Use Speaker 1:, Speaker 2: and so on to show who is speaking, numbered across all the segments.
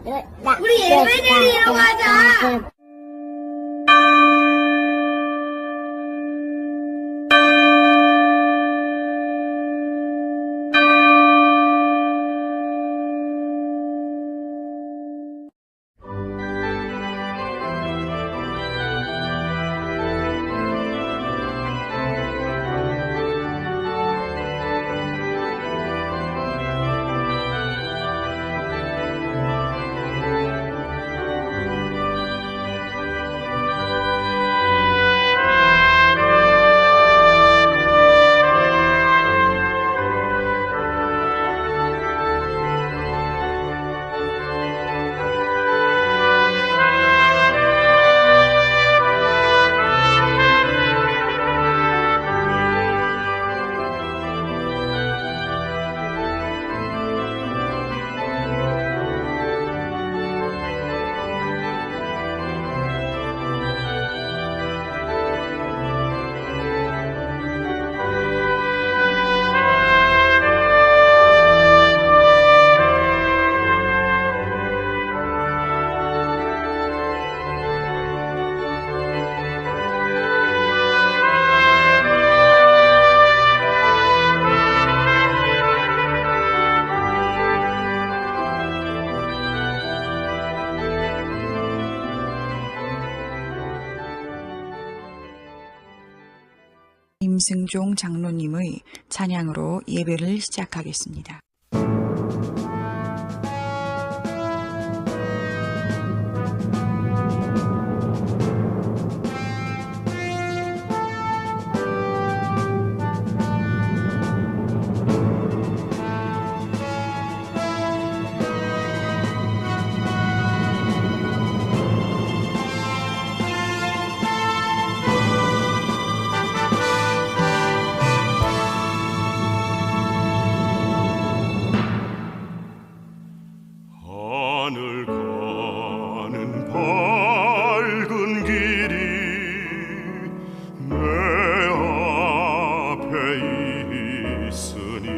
Speaker 1: 우리 예배 드리러 가자.
Speaker 2: 임승종 장로님의 찬양으로 예배를 시작하겠습니다.
Speaker 3: 하늘 가는 밝은 길이 내 앞에 있으니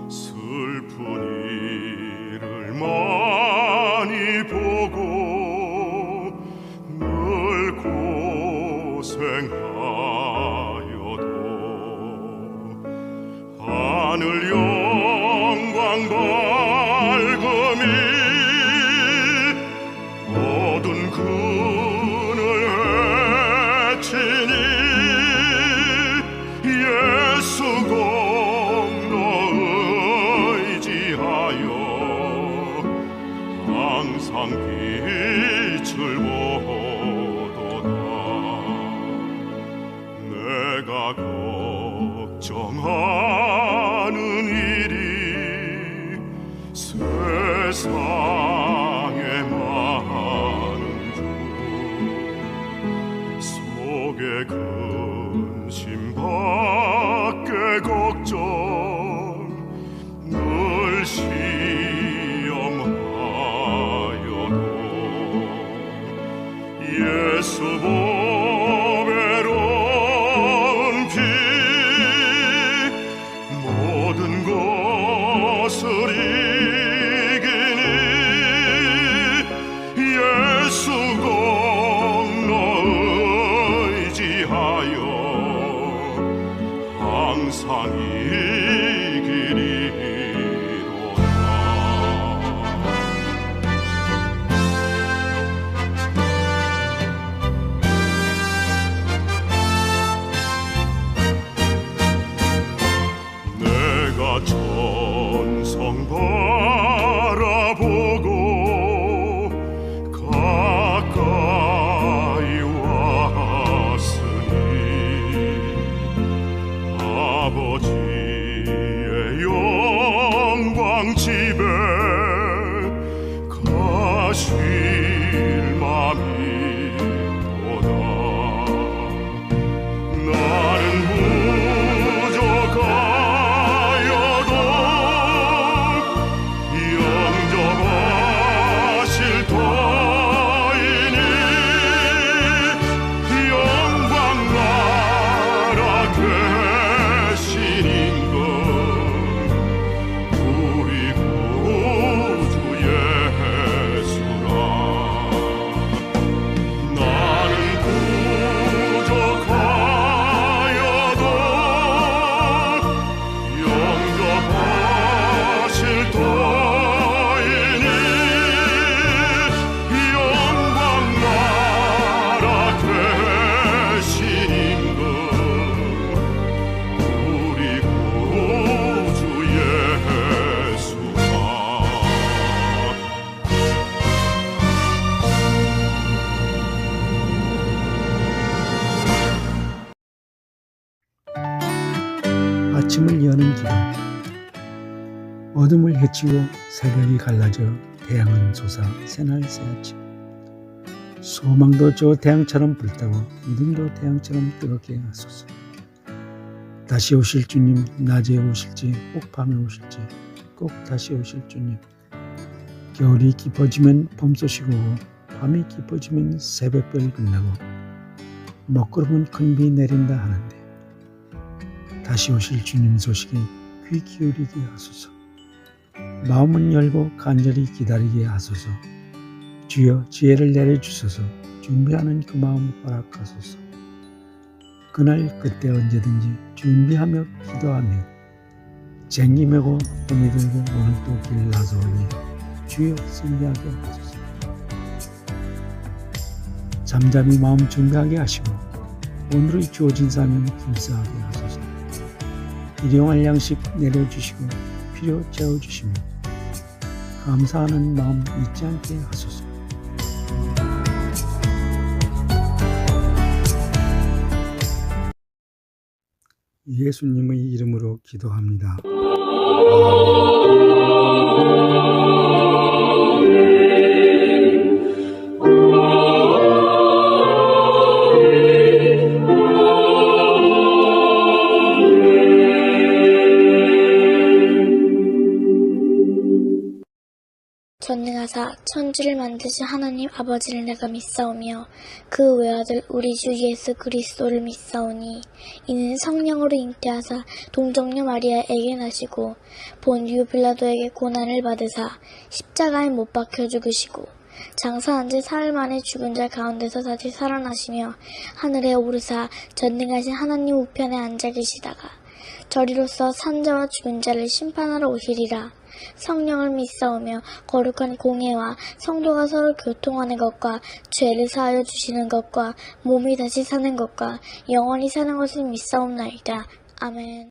Speaker 3: 슬픈 일을 많이 보고 늘 고생하여도 하늘 영광 밝음이 모든 그늘 헤치니 예수 공로 의지하여 항상 빛을 보도다. 내가 걱정하는 일이 세상에 많은 중 속에 근심 밖에 걱정 늘 시험하여도 예수 보배로운 피 모든 것을 이기니
Speaker 4: 어둠을 헤치고 새벽이 갈라져 태양은 솟아 새날 새아침. 소망도 저 태양처럼 불타고 믿음도 태양처럼 뜨겁게 하소서. 다시 오실 주님, 낮에 오실지 꼭 밤에 오실지 꼭 다시 오실 주님. 겨울이 깊어지면 봄소식 오고 밤이 깊어지면 새벽별 끝나고 먹구름은 큰 비 내린다 하는데 다시 오실 주님 소식에 귀 기울이게 하소서. 마음은 열고 간절히 기다리게 하소서. 주여 지혜를 내려주소서. 준비하는 그 마음 허락하소서. 그날 그때 언제든지 준비하며 기도하며 쟁기매고 봄이 들고 오늘도 길 나서오니 주여 승리하게 하소서. 잠잠히 마음 준비하게 하시고 오늘의 주어진 삶은 힘쓰하게 하소서. 일용할 양식 내려주시고 필요 채워주시며 감사하는 마음 잊지 않게 하소서. 예수님의 이름으로 기도합니다.
Speaker 1: 전능하사 천지를 만드신 하나님 아버지를 내가 믿사오며 그 외아들 우리 주 예수 그리스도를 믿사오니 이는 성령으로 잉태하사 동정녀 마리아에게 나시고 본디오 빌라도에게 고난을 받으사 십자가에 못 박혀 죽으시고 장사한 지 사흘 만에 죽은 자 가운데서 다시 살아나시며 하늘에 오르사 전능하신 하나님 우편에 앉아 계시다가 저리로서 산자와 죽은 자를 심판하러 오시리라. 성령을 믿사오며 거룩한 공예와 성도가 서로 교통하는 것과 죄를 사하여 주시는 것과 몸이 다시 사는 것과 영원히 사는 것을 믿사옵나이다. 아멘.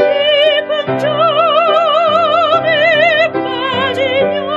Speaker 5: 깊은 잠에 빠지면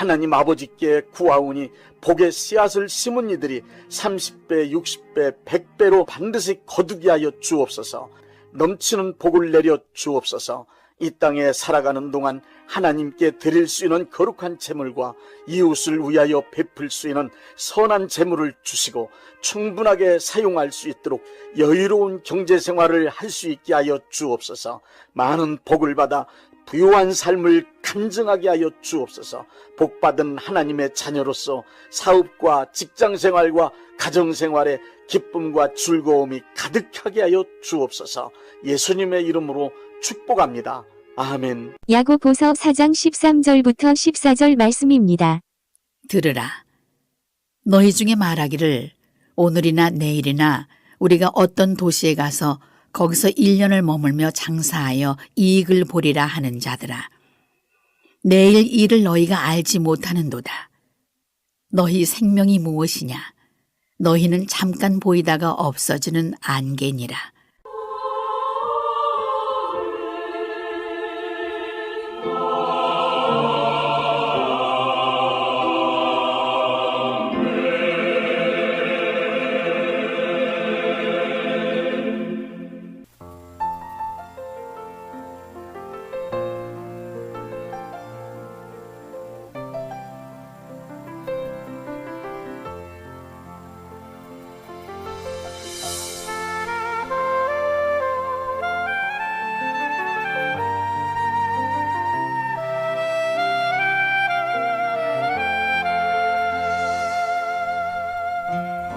Speaker 5: 하나님 아버지께 구하오니 복의 씨앗을 심은 이들이 30배, 60배, 100배로 반드시 거두게 하여 주옵소서. 넘치는 복을 내려 주옵소서. 이 땅에 살아가는 동안 하나님께 드릴 수 있는 거룩한 재물과 이웃을 위하여 베풀 수 있는 선한 재물을 주시고 충분하게 사용할 수 있도록 여유로운 경제생활을 할 수 있게 하여 주옵소서. 많은 복을 받아 부유한 삶을 간증하게 하여 주옵소서. 복받은 하나님의 자녀로서 사업과 직장생활과 가정생활에 기쁨과 즐거움이 가득하게 하여 주옵소서. 예수님의 이름으로 축복합니다. 아멘.
Speaker 6: 야고보서 4장 13절부터 14절 말씀입니다.
Speaker 7: 들으라. 너희 중에 말하기를 오늘이나 내일이나 우리가 어떤 도시에 가서 거기서 1년을 머물며 장사하여 이익을 보리라 하는 자들아. 내일 일을 너희가 알지 못하는도다. 너희 생명이 무엇이냐? 너희는 잠깐 보이다가 없어지는 안개니라.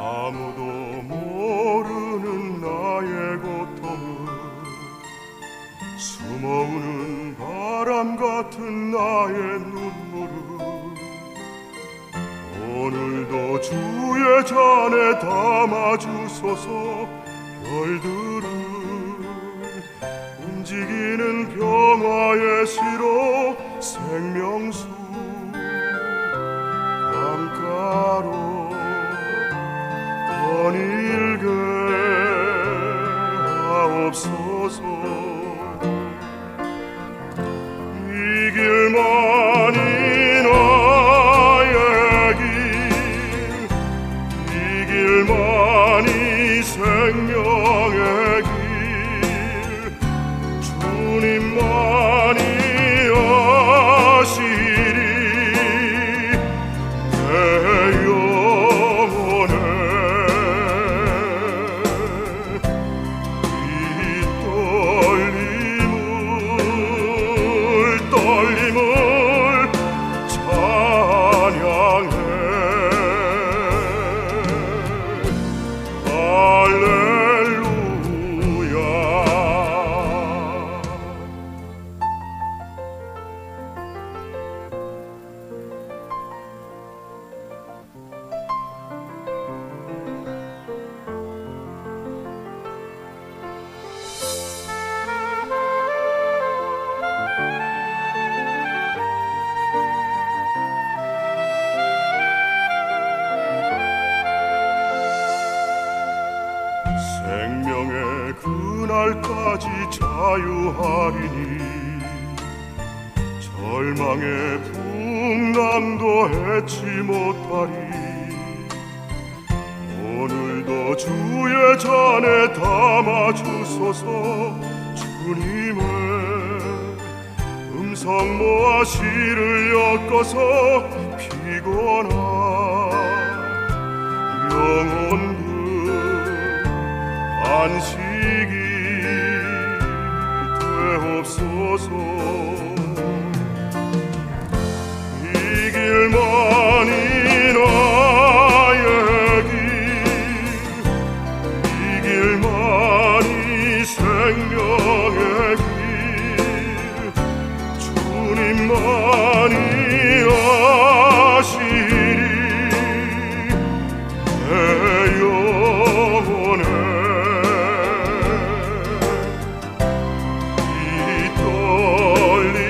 Speaker 3: 아무도 모르는 나의 고통을 숨어오는 바람 같은 나의 눈물을 오늘도 주의 잔에 담아주소서. 별들을 움직이는 평화의 시로 생명수 강가로 번일게 하옵소서. 이 길만이 나의 길, 이 길만이 생명의 길, 주님만이 아시리 내 영혼에. 떨림을 찬양해. 할렐루야. 생명의 그날까지 자유하리니 절망의 풍랑도 해치 못하리. 오늘도 주의 잔에 담아주소서. 주님의 음성 모아 시를 엮어서 피곤한 영혼들 안식이 되옵소서. 이 길만이 나의 길, 이 길만이 생명의 길, 주님만이 아시리 내 영혼에. 떨림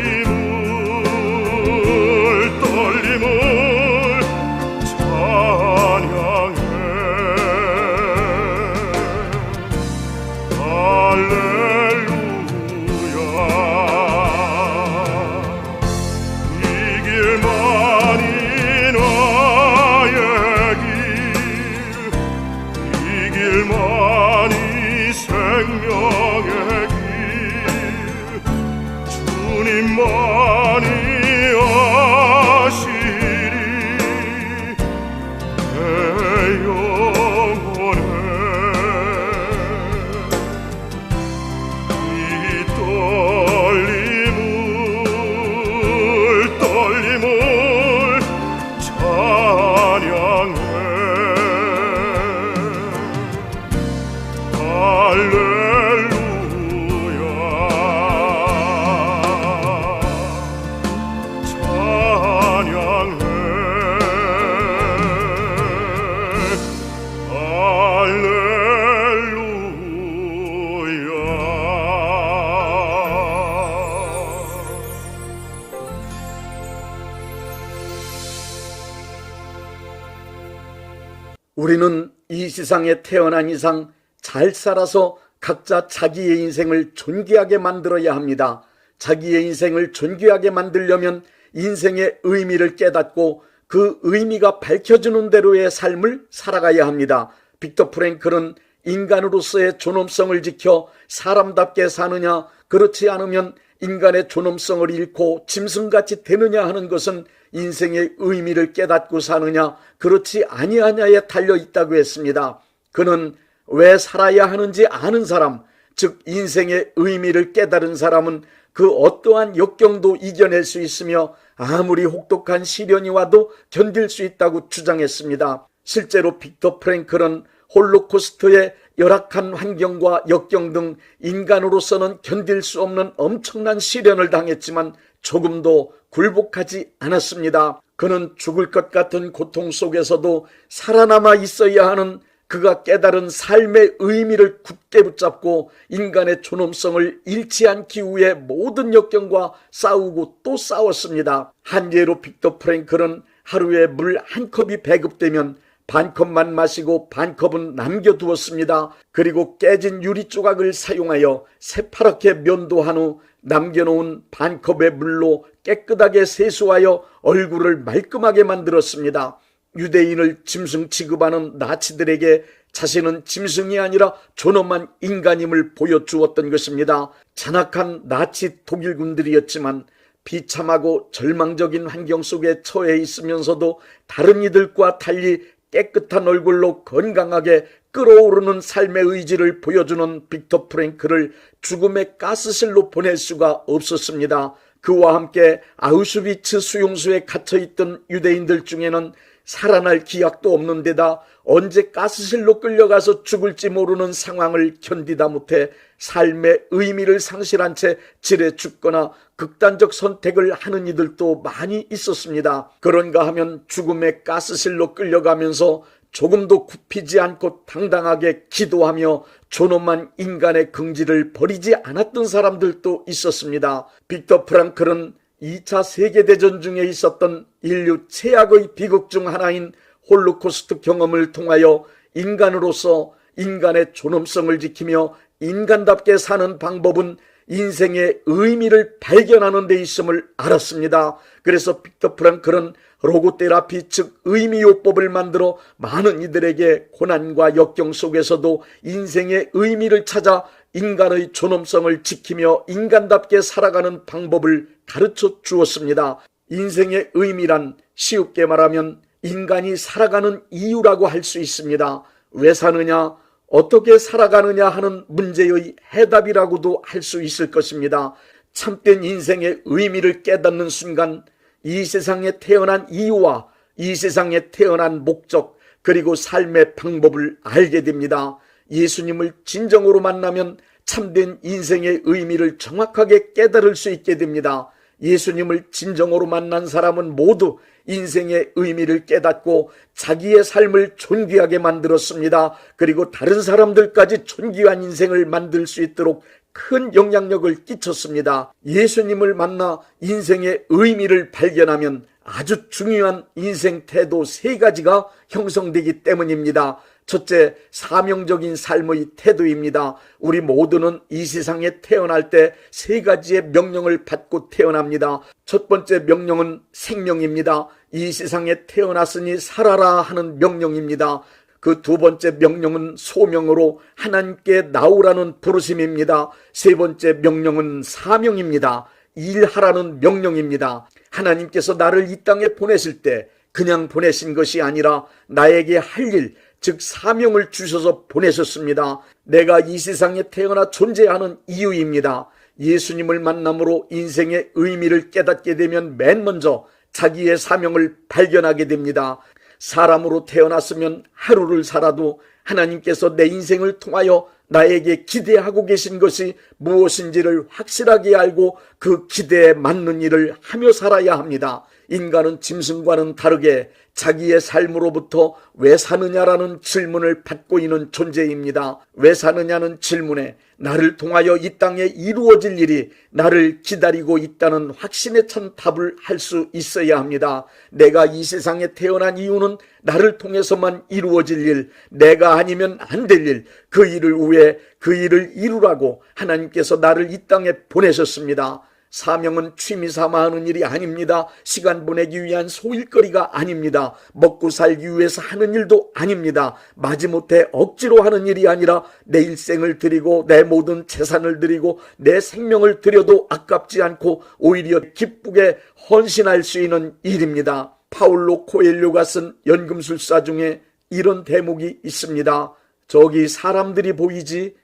Speaker 5: 우리는 이 세상에 태어난 이상 잘 살아서 각자 자기의 인생을 존귀하게 만들어야 합니다. 자기의 인생을 존귀하게 만들려면 인생의 의미를 깨닫고 그 의미가 밝혀주는 대로의 삶을 살아가야 합니다. 빅터 프랭클은 인간으로서의 존엄성을 지켜 사람답게 사느냐, 그렇지 않으면 인간의 존엄성을 잃고 짐승같이 되느냐 하는 것은 인생의 의미를 깨닫고 사느냐, 그렇지 아니하냐에 달려있다고 했습니다. 그는 왜 살아야 하는지 아는 사람, 즉 인생의 의미를 깨달은 사람은 그 어떠한 역경도 이겨낼 수 있으며 아무리 혹독한 시련이 와도 견딜 수 있다고 주장했습니다. 실제로 빅터 프랭클은 홀로코스트의 열악한 환경과 역경 등 인간으로서는 견딜 수 없는 엄청난 시련을 당했지만 조금도 굴복하지 않았습니다. 그는 죽을 것 같은 고통 속에서도 살아남아 있어야 하는 그가 깨달은 삶의 의미를 굳게 붙잡고 인간의 존엄성을 잃지 않기 위해 모든 역경과 싸우고 또 싸웠습니다. 한 예로 빅터 프랭클은 하루에 물 한 컵이 배급되면 반 컵만 마시고 반 컵은 남겨두었습니다. 그리고 깨진 유리 조각을 사용하여 새파랗게 면도한 후 남겨놓은 반 컵의 물로 깨끗하게 세수하여 얼굴을 말끔하게 만들었습니다. 유대인을 짐승 취급하는 나치들에게 자신은 짐승이 아니라 존엄한 인간임을 보여주었던 것입니다. 잔악한 나치 독일군들이었지만 비참하고 절망적인 환경 속에 처해 있으면서도 다른 이들과 달리 깨끗한 얼굴로 건강하게 끓어오르는 삶의 의지를 보여주는 빅터 프랭클을 죽음의 가스실로 보낼 수가 없었습니다. 그와 함께 아우슈비츠 수용소에 갇혀있던 유대인들 중에는 살아날 기약도 없는 데다 언제 가스실로 끌려가서 죽을지 모르는 상황을 견디다 못해 삶의 의미를 상실한 채 질에 죽거나 극단적 선택을 하는 이들도 많이 있었습니다. 그런가 하면 죽음의 가스실로 끌려가면서 조금도 굽히지 않고 당당하게 기도하며 존엄한 인간의 긍지를 버리지 않았던 사람들도 있었습니다. 빅터 프랑클은 2차 세계대전 중에 있었던 인류 최악의 비극 중 하나인 홀로코스트 경험을 통하여 인간으로서 인간의 존엄성을 지키며 인간답게 사는 방법은 인생의 의미를 발견하는 데 있음을 알았습니다. 그래서 빅터 프랑클은 로고테라피 즉 의미요법을 만들어 많은 이들에게 고난과 역경 속에서도 인생의 의미를 찾아 인간의 존엄성을 지키며 인간답게 살아가는 방법을 가르쳐 주었습니다. 인생의 의미란 쉽게 말하면 인간이 살아가는 이유라고 할 수 있습니다. 왜 사느냐, 어떻게 살아가느냐 하는 문제의 해답이라고도 할 수 있을 것입니다. 참된 인생의 의미를 깨닫는 순간 이 세상에 태어난 이유와 이 세상에 태어난 목적 그리고 삶의 방법을 알게 됩니다. 예수님을 진정으로 만나면 참된 인생의 의미를 정확하게 깨달을 수 있게 됩니다. 예수님을 진정으로 만난 사람은 모두 인생의 의미를 깨닫고 자기의 삶을 존귀하게 만들었습니다. 그리고 다른 사람들까지 존귀한 인생을 만들 수 있도록 큰 영향력을 끼쳤습니다. 예수님을 만나 인생의 의미를 발견하면 아주 중요한 인생 태도 3가지가 형성되기 때문입니다. 첫째, 사명적인 삶의 태도입니다. 우리 모두는 이 세상에 태어날 때 3가지의 명령을 받고 태어납니다. 첫 번째 명령은 생명입니다. 이 세상에 태어났으니 살아라 하는 명령입니다. 그 두 번째 명령은 소명으로 하나님께 나오라는 부르심입니다. 세 번째 명령은 사명입니다. 일하라는 명령입니다. 하나님께서 나를 이 땅에 보내실 때 그냥 보내신 것이 아니라 나에게 할 일, 즉 사명을 주셔서 보내셨습니다. 내가 이 세상에 태어나 존재하는 이유입니다. 예수님을 만남으로 인생의 의미를 깨닫게 되면 맨 먼저 자기의 사명을 발견하게 됩니다. 사람으로 태어났으면 하루를 살아도 하나님께서 내 인생을 통하여 나에게 기대하고 계신 것이 무엇인지를 확실하게 알고 그 기대에 맞는 일을 하며 살아야 합니다. 인간은 짐승과는 다르게 자기의 삶으로부터 왜 사느냐라는 질문을 받고 있는 존재입니다. 왜 사느냐는 질문에 나를 통하여 이 땅에 이루어질 일이 나를 기다리고 있다는 확신에 찬 답을 할 수 있어야 합니다. 내가 이 세상에 태어난 이유는 나를 통해서만 이루어질 일, 내가 아니면 안 될 일, 그 일을 위해 그 일을 이루라고 하나님께서 나를 이 땅에 보내셨습니다. 사명은 취미 삼아 하는 일이 아닙니다. 시간 보내기 위한 소일거리가 아닙니다. 먹고 살기 위해서 하는 일도 아닙니다. 마지못해 억지로 하는 일이 아니라 내 일생을 드리고 내 모든 재산을 드리고 내 생명을 드려도 아깝지 않고 오히려 기쁘게 헌신할 수 있는 일입니다. 파울로 코엘료가 쓴 연금술사 중에 이런 대목이 있습니다. 저기 사람들이 보이지?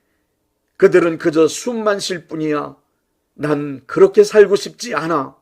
Speaker 5: 그들은 그저 숨만 쉴 뿐이야. 난 그렇게 살고 싶지 않아.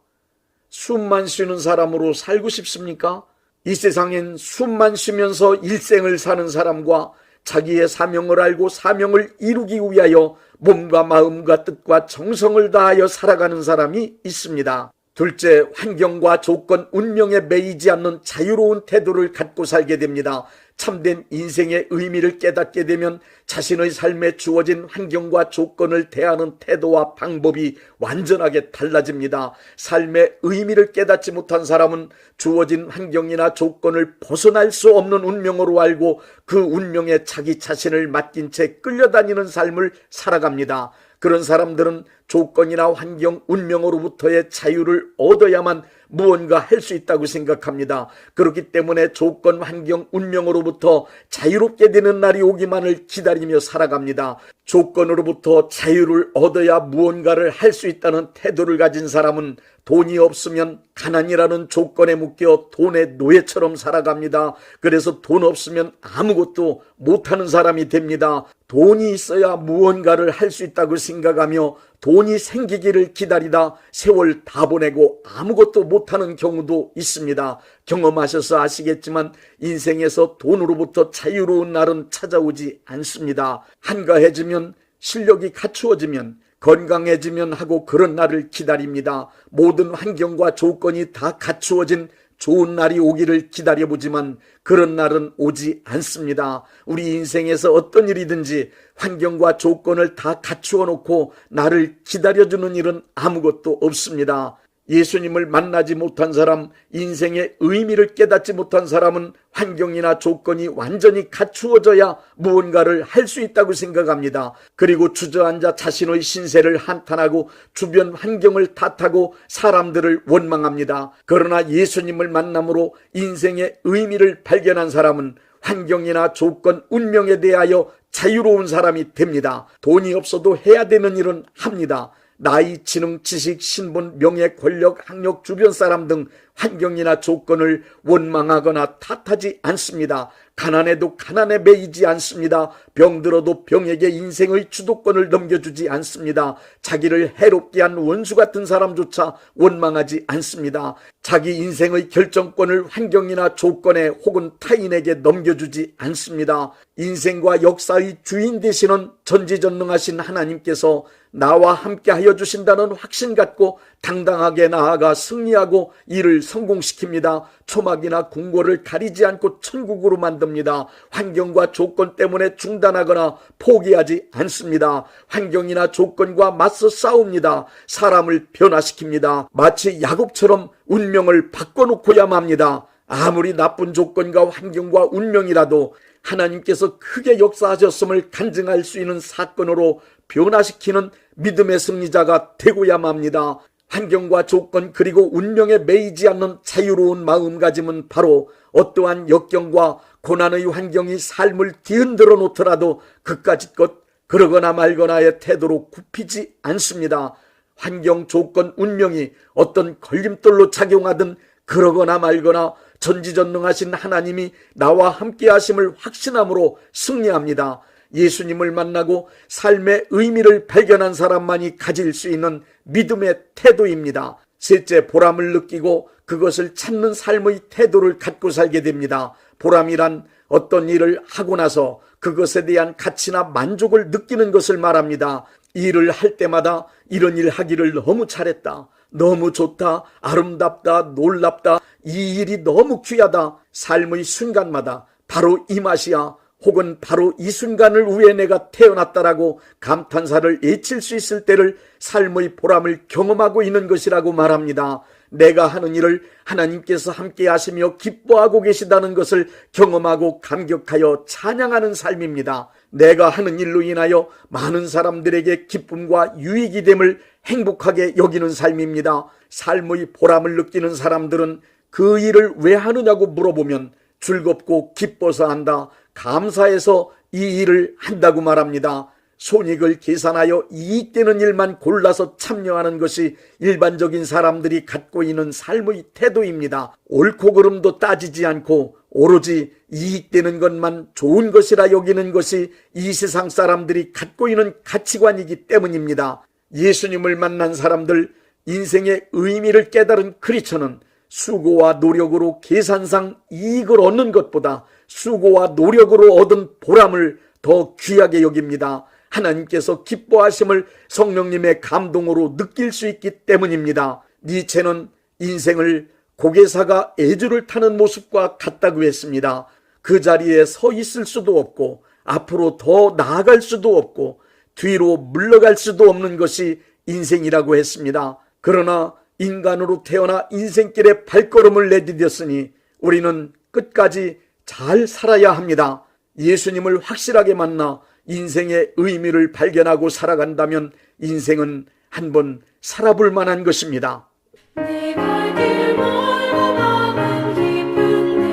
Speaker 5: 숨만 쉬는 사람으로 살고 싶습니까? 이 세상엔 숨만 쉬면서 일생을 사는 사람과 자기의 사명을 알고 사명을 이루기 위하여 몸과 마음과 뜻과 정성을 다하여 살아가는 사람이 있습니다. 둘째, 환경과 조건, 운명에 매이지 않는 자유로운 태도를 갖고 살게 됩니다. 참된 인생의 의미를 깨닫게 되면 자신의 삶에 주어진 환경과 조건을 대하는 태도와 방법이 완전하게 달라집니다. 삶의 의미를 깨닫지 못한 사람은 주어진 환경이나 조건을 벗어날 수 없는 운명으로 알고 그 운명에 자기 자신을 맡긴 채 끌려다니는 삶을 살아갑니다. 그런 사람들은 조건이나 환경, 운명으로부터의 자유를 얻어야만 무언가 할 수 있다고 생각합니다. 그렇기 때문에 조건, 환경, 운명으로부터 자유롭게 되는 날이 오기만을 기다리며 살아갑니다. 조건으로부터 자유를 얻어야 무언가를 할 수 있다는 태도를 가진 사람은 돈이 없으면 가난이라는 조건에 묶여 돈의 노예처럼 살아갑니다. 그래서 돈 없으면 아무것도 못하는 사람이 됩니다. 돈이 있어야 무언가를 할 수 있다고 생각하며 돈이 생기기를 기다리다 세월 다 보내고 아무것도 못하는 경우도 있습니다. 경험하셔서 아시겠지만 인생에서 돈으로부터 자유로운 날은 찾아오지 않습니다. 한가해지면, 실력이 갖추어지면, 건강해지면 하고 그런 날을 기다립니다. 모든 환경과 조건이 다 갖추어진 좋은 날이 오기를 기다려보지만 그런 날은 오지 않습니다. 우리 인생에서 어떤 일이든지 환경과 조건을 다 갖추어 놓고 나를 기다려주는 일은 아무것도 없습니다. 예수님을 만나지 못한 사람, 인생의 의미를 깨닫지 못한 사람은 환경이나 조건이 완전히 갖추어져야 무언가를 할 수 있다고 생각합니다. 그리고 주저앉아 자신의 신세를 한탄하고 주변 환경을 탓하고 사람들을 원망합니다. 그러나 예수님을 만남으로 인생의 의미를 발견한 사람은 환경이나 조건, 운명에 대하여 자유로운 사람이 됩니다. 돈이 없어도 해야 되는 일은 합니다. 나이, 지능, 지식, 신분, 명예, 권력, 학력, 주변 사람 등 환경이나 조건을 원망하거나 탓하지 않습니다. 가난해도 가난에 매이지 않습니다. 병들어도 병에게 인생의 주도권을 넘겨주지 않습니다. 자기를 해롭게 한 원수 같은 사람조차 원망하지 않습니다. 자기 인생의 결정권을 환경이나 조건에 혹은 타인에게 넘겨주지 않습니다. 인생과 역사의 주인 되시는 전지전능하신 하나님께서 나와 함께 하여 주신다는 확신 갖고 당당하게 나아가 승리하고 일을 성공시킵니다. 초막이나 궁궐을 가리지 않고 천국으로 만듭니다. 환경과 조건 때문에 중단하거나 포기하지 않습니다. 환경이나 조건과 맞서 싸웁니다. 사람을 변화시킵니다. 마치 야곱처럼 운명을 바꿔놓고야 맙니다. 아무리 나쁜 조건과 환경과 운명이라도 하나님께서 크게 역사하셨음을 간증할 수 있는 사건으로 변화시키는 믿음의 승리자가 되고야 맙니다. 환경과 조건 그리고 운명에 매이지 않는 자유로운 마음가짐은 바로 어떠한 역경과 고난의 환경이 삶을 뒤흔들어 놓더라도 그까짓것 그러거나 말거나의 태도로 굽히지 않습니다. 환경, 조건, 운명이 어떤 걸림돌로 작용하든 그러거나 말거나 전지전능하신 하나님이 나와 함께 하심을 확신함으로 승리합니다. 예수님을 만나고 삶의 의미를 발견한 사람만이 가질 수 있는 믿음의 태도입니다. 셋째, 보람을 느끼고 그것을 찾는 삶의 태도를 갖고 살게 됩니다. 보람이란 어떤 일을 하고 나서 그것에 대한 가치나 만족을 느끼는 것을 말합니다. 일을 할 때마다 이런 일 하기를 너무 잘했다. 너무 좋다, 아름답다, 놀랍다, 이 일이 너무 귀하다, 삶의 순간마다 바로 이 맛이야, 혹은 바로 이 순간을 위해 내가 태어났다라고 감탄사를 외칠 수 있을 때를 삶의 보람을 경험하고 있는 것이라고 말합니다. 내가 하는 일을 하나님께서 함께 하시며 기뻐하고 계시다는 것을 경험하고 감격하여 찬양하는 삶입니다. 내가 하는 일로 인하여 많은 사람들에게 기쁨과 유익이 됨을 행복하게 여기는 삶입니다. 삶의 보람을 느끼는 사람들은 그 일을 왜 하느냐고 물어보면 즐겁고 기뻐서 한다, 감사해서 이 일을 한다고 말합니다. 손익을 계산하여 이익되는 일만 골라서 참여하는 것이 일반적인 사람들이 갖고 있는 삶의 태도입니다. 옳고 그름도 따지지 않고 오로지 이익되는 것만 좋은 것이라 여기는 것이 이 세상 사람들이 갖고 있는 가치관이기 때문입니다. 예수님을 만난 사람들, 인생의 의미를 깨달은 크리스천은 수고와 노력으로 계산상 이익을 얻는 것보다 수고와 노력으로 얻은 보람을 더 귀하게 여깁니다. 하나님께서 기뻐하심을 성령님의 감동으로 느낄 수 있기 때문입니다. 니체는 인생을 고개사가 애주를 타는 모습과 같다고 했습니다. 그 자리에 서 있을 수도 없고 앞으로 더 나아갈 수도 없고 뒤로 물러갈 수도 없는 것이 인생이라고 했습니다. 그러나 인간으로 태어나 인생길에 발걸음을 내디뎠으니 우리는 끝까지 잘 살아야 합니다. 예수님을 확실하게 만나 인생의 의미를 발견하고 살아간다면 인생은 한번 살아볼 만한 것입니다.
Speaker 8: 내 발길 멀고 마음은 기쁜데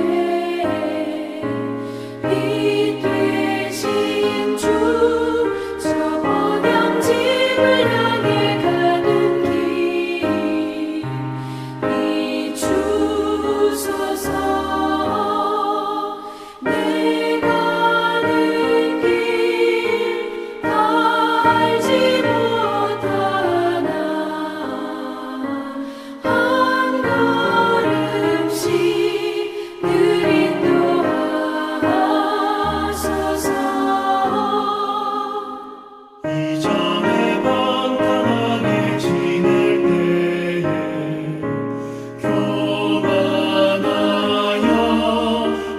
Speaker 8: 빛 되신 주 저 본향집을 향해 가는 길 비추소서. 내 가는 길 알지 못하나 한 걸음씩 늘 인도하소서.
Speaker 3: 이전에 방탕하게 지낼 때에 교만하여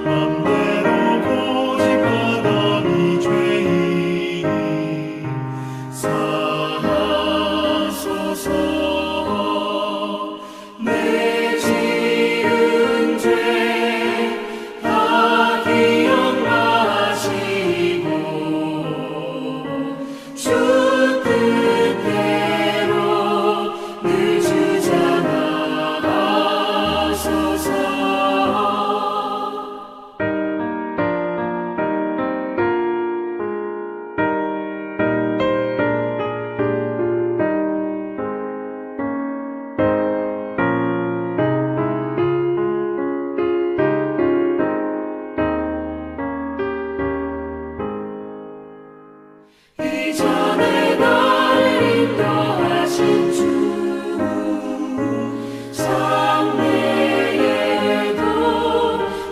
Speaker 3: 맘대로 고집하던 이 죄인이 사하소서. 내 지은 죄 다 기억나시고 주 뜻대로 늘 주장하소서. 이전에 나를 인도하신 주 장래에도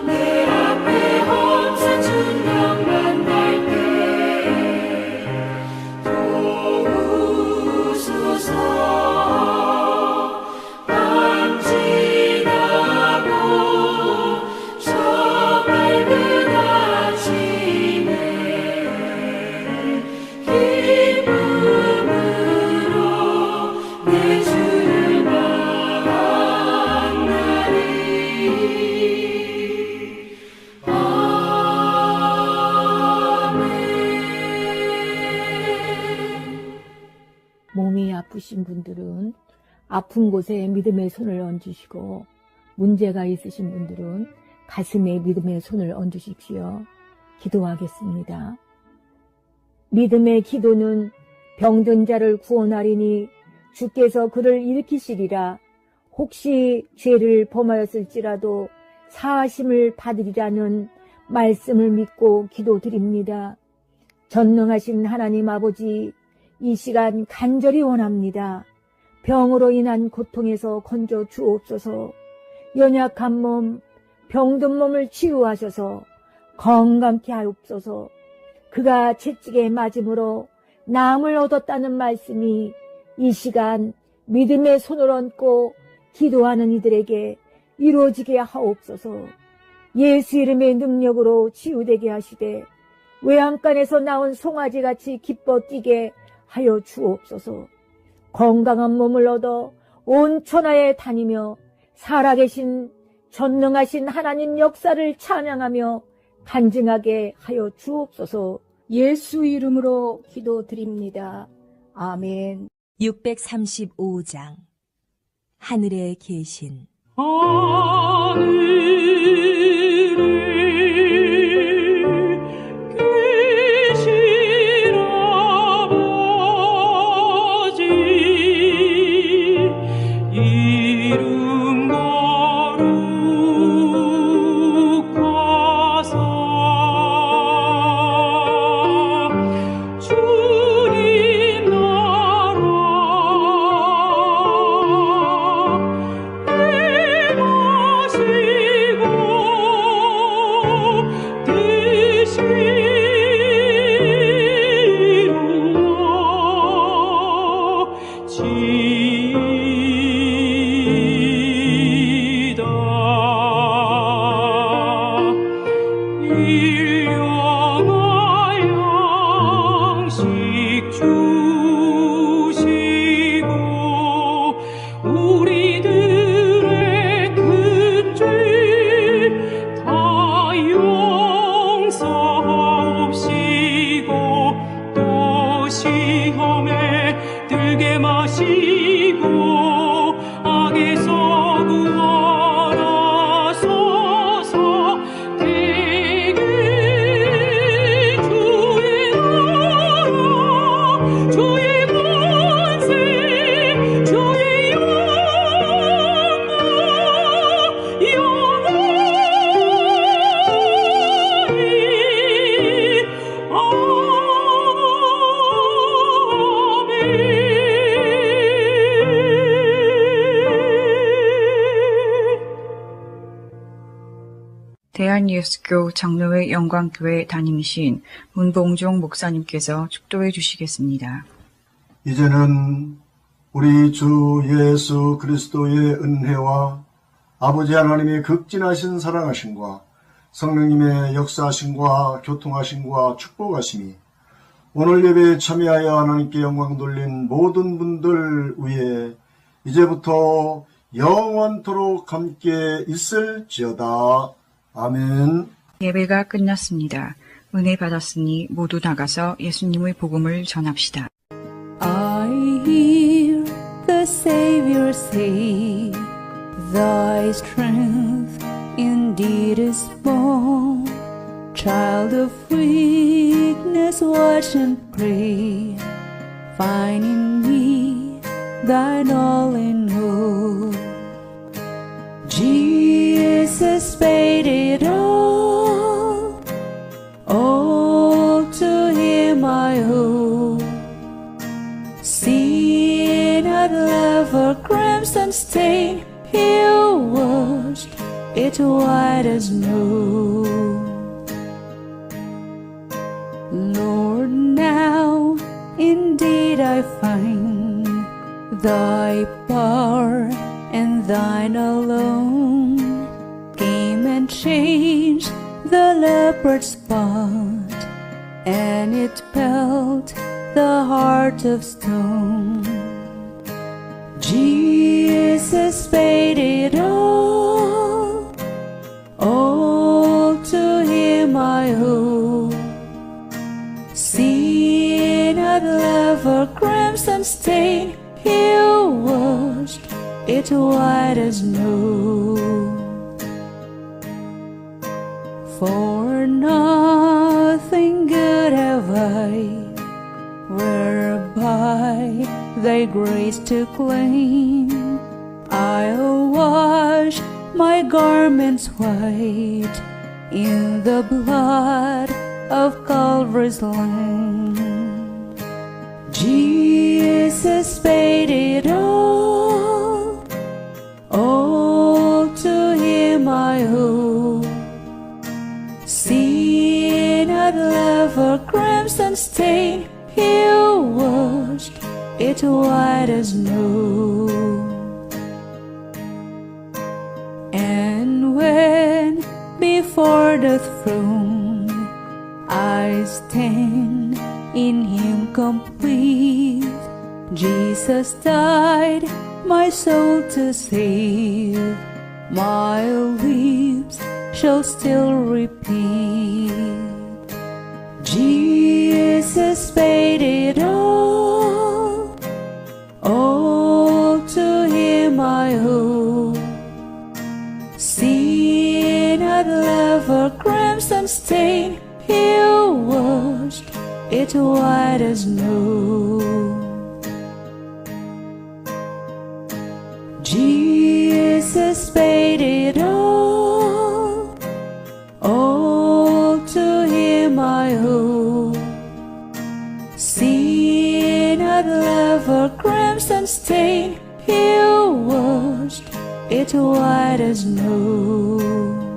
Speaker 3: 내 앞에 험산 중령 만날 때 도우소서. 밤 지나고 저 밝은 아침에 기쁨으로 내 주를 만나리. 아멘.
Speaker 9: 몸이 아프신 분들은 아픈 곳에 믿음의 손을 얹으시고 문제가 있으신 분들은 가슴에 믿음의 손을 얹으십시오. 기도하겠습니다. 믿음의 기도는 병든 자를 구원하리니 주께서 그를 일으키시리라. 혹시 죄를 범하였을지라도 사하심을 받으리라는 말씀을 믿고 기도드립니다. 전능하신 하나님 아버지, 이 시간 간절히 원합니다. 병으로 인한 고통에서 건져 주옵소서. 연약한 몸, 병든 몸을 치유하셔서 건강케 하옵소서. 그가 채찍에 맞음으로 나음을 얻었다는 말씀이 이 시간 믿음의 손을 얹고 기도하는 이들에게 이루어지게 하옵소서. 예수 이름의 능력으로 치유되게 하시되 외양간에서 나온 송아지같이 기뻐 뛰게 하여 주옵소서. 건강한 몸을 얻어 온 천하에 다니며 살아계신 전능하신 하나님 역사를 찬양하며 간증하게 하여 주옵소서. 예수 이름으로 기도드립니다. 아멘.
Speaker 10: 635장 하늘에 계신
Speaker 2: 대한예수교 장로회 영광교회 담임이신 문봉종 목사님께서 축도해 주시겠습니다.
Speaker 11: 이제는 우리 주 예수 그리스도의 은혜와 아버지 하나님의 극진하신 사랑하심과 성령님의 역사하심과 교통하심과 축복하심이 오늘 예배에 참여하여 하나님께 영광 돌린 모든 분들 위에 이제부터 영원토록 함께 있을지어다. 아멘.
Speaker 2: 예배가 끝났습니다. 은혜 받았으니 모두 나가서 예수님의 복음을 전합시다.
Speaker 8: I hear the Savior say, Thy strength indeed is small. Child of weakness, watch and pray. Find in me thine all in all. Jesus paid it all to him I owe. Sin had left a crimson stain, he washed it white as snow. Lord, now indeed I find thy power and thine alone came and changed the leopard's spot, and it felt the heart of stone. Jesus paid it all to him I owe. Sin had left a crimson stain, he washed it white as snow. For nothing good have I, whereby thy grace to claim. I'll wash my garments white in the blood of Calvary's Lamb. Jesus paid it all to him I owe. Sin had left a crimson stain, he washed it it white as snow. And when before the throne I stand in Him complete, Jesus died my soul to save. My lips shall still repeat, Jesus paid it all to Him I owe. Sin had left a crimson stain, He washed it white as snow. Jesus paid it all to Him I owe. Sin had left a crimson stain, He washed it white as snow.